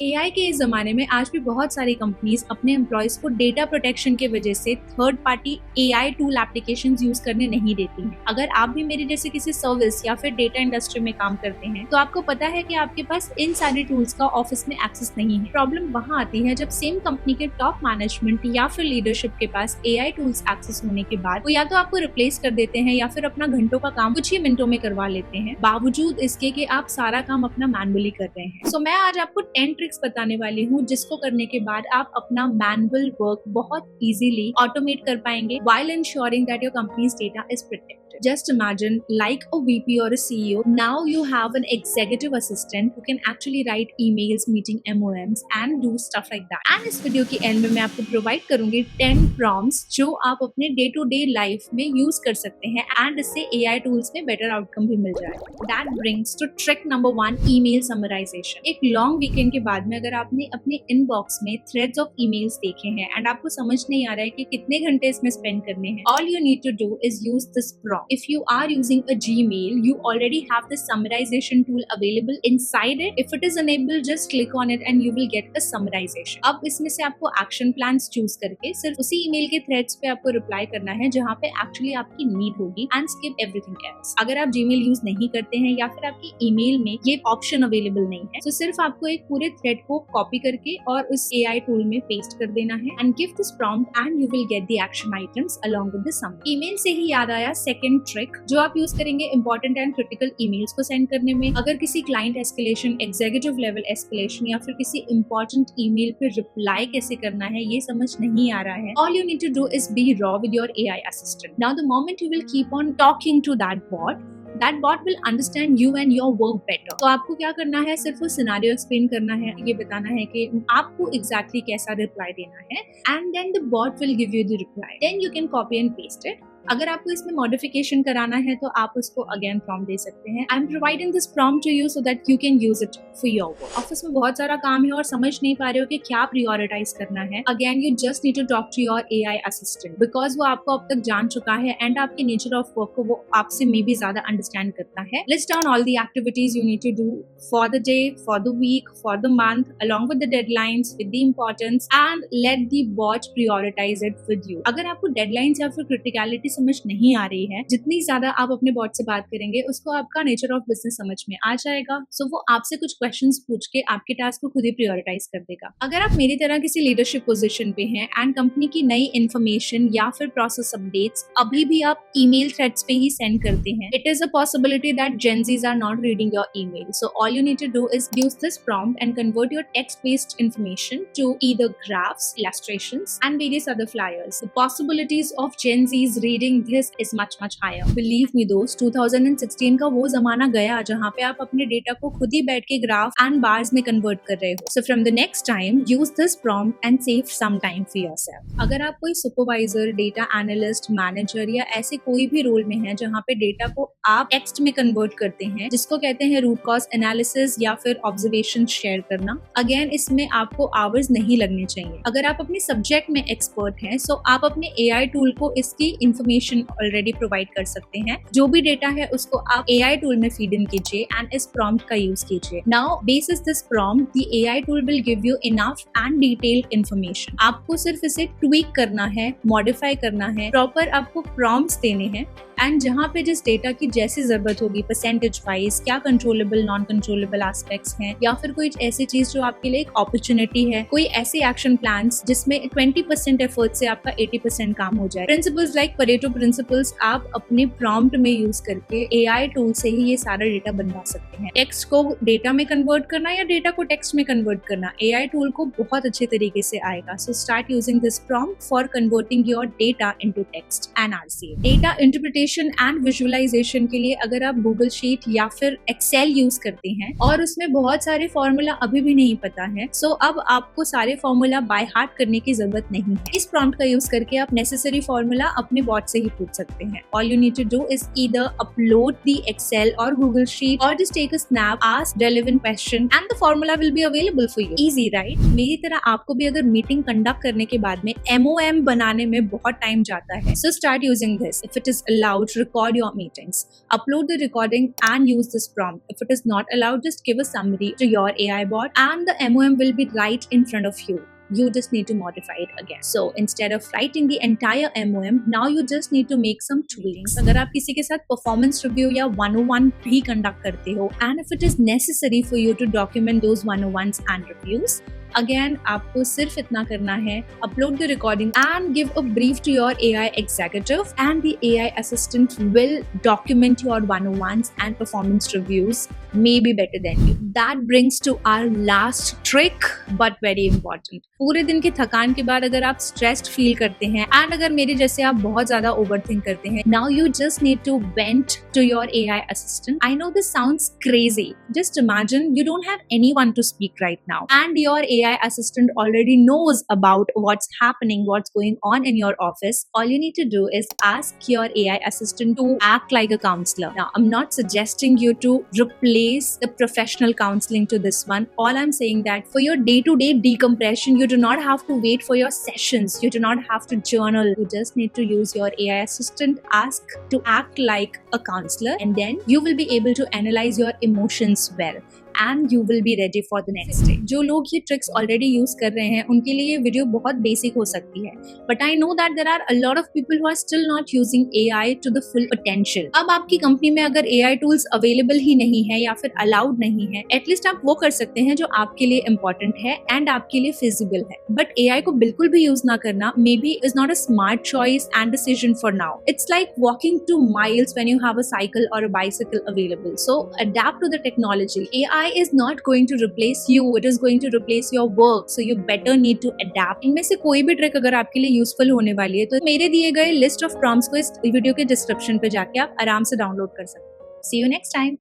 AI के इस जमाने में आज भी बहुत सारी कंपनीज अपने एम्प्लॉयज को डेटा प्रोटेक्शन की वजह से third party AI tool applications use करने नहीं देती हैं। अगर आप भी मेरे जैसे किसी सर्विस या फिर डेटा इंडस्ट्री में काम करते हैं तो आपको पता है कि आपके पास इन सारे टूल्स का ऑफिस में एक्सेस नहीं है। प्रॉब्लम वहाँ आती है जब सेम कंपनी के टॉप मैनेजमेंट या फिर लीडरशिप के पास एआई टूल्स एक्सेस होने के बाद वो या तो आपको रिप्लेस कर देते हैं या फिर अपना घंटों का काम कुछ ही मिनटों में करवा लेते हैं, बावजूद इसके कि आप सारा काम अपना मैनुअली कर रहे हैं। सो मैं आज आपको 10 ट्रिक्स बताने वाली हूँ जिसको करने के बाद आप अपना मैनुअल वर्क बहुत इजीली ऑटोमेट कर पाएंगे while ensuring that your company's data is protected. Just imagine, like a VP or a CEO, now you have an executive assistant who can actually write emails, meeting MOMs and do stuff like that. And इस video के and में मैं आपको provide करूंगी 10 prompts जो आप अपने day to day life में यूज कर सकते हैं एंड इससे AI टूल्स में बेटर आउटकम भी मिल जाए। That brings to trick number 1, email summarization. एक लॉन्ग वीकेंड के बाद में अगर आपने अपने इनबॉक्स में थ्रेड्स ऑफ ईमेल्स देखे हैं एंड आपको समझ नहीं आ रहा है कि कितने घंटे इसमें स्पेंड करने हैं, all you need to do is use this prompt. If you are using a Gmail, you already have the summarization tool available inside it. If it is enabled, just click on it and you will get a summarization. अब इसमें से आपको action plans choose करके सिर्फ उसी email के threads पे आपको रिप्लाई करना है जहाँ पे एक्चुअली आपकी नीड होगी एंड स्किप एवरीथिंग एल्स। अगर आप Gmail यूज नहीं करते हैं या फिर आपकी ईमेल में ये ऑप्शन अवेलेबल नहीं है तो सिर्फ आपको एक पूरे थ्रेड को कॉपी करके और उस AI टूल में पेस्ट कर देना है and give this prompt and you will get the action items along with the summary. Email से ही याद आया सेकंड ट्रिक जो आप यूज करेंगे इंपॉर्टेंट एंड क्रिटिकल ईमेल्स को सेंड करने में। अगर किसी client escalation, executive level escalation या फिर किसी इंपॉर्टेंट ईमेल पे रिप्लाई कैसे करना है ये समझ नहीं आ रहा है, all you need to do is be raw with your AI assistant. Now the moment you will keep on talking to that bot will understand you and your work better. तो आपको क्या करना है, सिर्फ वो सिनेरियो एक्सप्लेन करना है, ये बताना है कि आपको एग्जैक्टली कैसा रिप्लाई देना है and then the bot will give you the reply. Then you can copy and paste it. अगर आपको इसमें मॉडिफिकेशन कराना है तो आप उसको अगेन प्रॉम्प्ट दे सकते हैं। I am providing this prompt to you so that you can use it for your work. Office में बहुत सारा काम है और समझ नहीं पा रहे हो कि क्या प्रायोरिटाइज करना है, again you just need to talk to your AI assistant because वो आपको अब तक जान चुका है एंड आपके नेचर ऑफ वर्क को वो आपसे मे बी ज्यादा अंडरस्टैंड करता है। List down all the activities you need to do for the day, for the week, for the month along with the deadlines, with the importance and let the bot prioritize it with you. अगर आपको deadlines या फिर criticality समझ नहीं आ रही है, जितनी ज्यादा आप अपने बॉट से बात करेंगे उसको आपका नेचर ऑफ बिजनेस समझ में आ जाएगा। सो वो आपसे कुछ क्वेश्चंस पूछ के आपके टास्क को खुद ही प्रायोरिटाइज कर देगा। अगर आप मेरी तरह किसी लीडरशिप पोजीशन पे हैं एंड कंपनी की नई इन्फॉर्मेशन या फिर प्रोसेस अपडेट्स अभी भी आप ईमेल थ्रेड्स पे ही सेंड करते हैं, it is a possibility that Gen Zs are not reading your email. So all you need to do is use this prompt and convert your text-based information to either graphs, illustrations, and various other flyers. The possibilities of Gen Zs reading this is much higher. Believe me दोस्त, 2016 का वो जमाना गया जहाँ पे आप अपने data को खुद ही बैठ के ग्राफ एंड बार्स में कन्वर्ट कर रहे हो। So from the next time, use this prompt and save some time for yourself. अगर आप कोई सुपरवाइजर, डेटा एनालिस्ट, मैनेजर या ऐसे कोई भी रोल में है जहाँ पे डेटा को आप टेक्स्ट में कन्वर्ट करते हैं जिसको कहते हैं रूट कॉज एनालिसिस या फिर ऑब्जर्वेशन शेयर करना, अगेन इसमें आपको आवर्स नहीं लगने चाहिए। अगर आप अपने सब्जेक्ट में एक्सपर्ट हैं सो आप अपने AI टूल को इसकी इंफॉर्मेशन ऑलरेडी प्रोवाइड कर सकते हैं। जो भी डेटा है उसको आप AI टूल में फीड इन कीजिए एंड इस प्रॉम्प्ट का यूज कीजिए। Now basis this prompt the AI tool will give you enough and detailed information. आपको सिर्फ इसे ट्वीक करना है, मॉडिफाई करना है, प्रॉपर आपको प्रॉम्प्ट्स देने हैं एंड जहाँ पे जिस डेटा की जैसी जरूरत होगी परसेंटेज वाइज, क्या कंट्रोलेबल नॉन कंट्रोलेबल एस्पेक्ट्स हैं या फिर कोई ऐसी चीज जो आपके लिए एक अपॉर्चुनिटी है, कोई ऐसे एक्शन प्लान्स जिसमें 20% एफर्ट से आपका 80% काम हो जाए। प्रिंसिपल्स लाइक परेटो प्रिंसिपल्स आप अपने प्रॉम्प्ट में यूज करके AI टूल से ही ये सारा डेटा बनवा सकते हैं। टेक्स्ट को डेटा में कन्वर्ट करना या डेटा को टेक्स्ट में कन्वर्ट करना AI टूल को बहुत अच्छे तरीके से आएगा। So start using this prompt for converting your data into text and RCA। Data interpretation and visualisation के लिए अगर आप गूगल शीट या फिर एक्सेल यूज करते हैं और उसमें बहुत सारे फॉर्मूला अभी भी नहीं पता है, सो अब आपको सारे फॉर्मूला बाय हार्ट करने की जरूरत नहीं है। इस प्रॉम्प्ट का यूज करके आप नेसेसरी फॉर्मूला अपने बॉट से ही पूछ सकते हैं। All you need to do is either upload the excel और गूगल शीट और just take a snap, ask relevant question and the formula will be available for you. Easy right? मेरी तरह आपको भी अगर मीटिंग कंडक्ट करने के बाद में MOM बनाने में बहुत टाइम जाता है, सो start using this if it is allowed allowed, record your meetings. Upload the recording and use this prompt. If it is not allowed, just give a summary to your AI bot and the MOM will be right in front of you. You just need to modify it again. So instead of writing the entire MOM, now you just need to make some tweaks. अगर आप किसी के साथ performance review या 101 भी conduct करते हो, and if it is necessary for you to document those 101s and reviews, again आपको सिर्फ इतना करना है, upload the recording and give a brief to your AI executive and the AI assistant will document your 101s and performance reviews maybe better than you. That brings to our last trick but very important. पूरे दिन की थकान के बाद अगर आप stressed feel करते हैं and अगर मेरे जैसे आप बहुत ज्यादा overthink करते हैं, now you just need to vent to your AI assistant. I know this sounds crazy. Just imagine you don't have anyone to speak right now and your AI assistant already knows about what's happening, what's going on in your office. All you need to do is ask your AI assistant to act like a counselor. Now, I'm not suggesting you to replace the professional counseling to this one. All I'm saying that for your day-to-day decompression, you do not have to wait for your sessions. You do not have to journal. You just need to use your AI assistant, ask to act like a counselor, and then you will be able to analyze your emotions well. And you will be ready for the next day. जो लोग ये tricks already use कर रहे हैं उनके लिए ये video बहुत बेसिक हो सकती है, but I know that there are a lot of people who are still not using AI to the full potential. अब आपकी कंपनी में अगर AI टूल्स अवेलेबल ही नहीं है या फिर अलाउड नहीं है, एटलीस्ट आप वो कर सकते हैं जो आपके लिए इंपॉर्टेंट है एंड आपके लिए फिजिबल है. बट AI को बिल्कुल भी यूज ना करना may be is not a smart choice and decision for now. It's like walking 2 miles when you have a cycle or a bicycle available. So adapt to the technology. AI is not going to replace you, it is going to replace your work, so you better need to adapt. इनमें से कोई भी trick अगर आपके लिए useful होने वाली है तो मेरे दिए गए लिस्ट ऑफ प्रॉम्प्ट्स को इस वीडियो के डिस्क्रिप्शन पे जाके आप आराम से डाउनलोड कर सकते हैं. See you next time.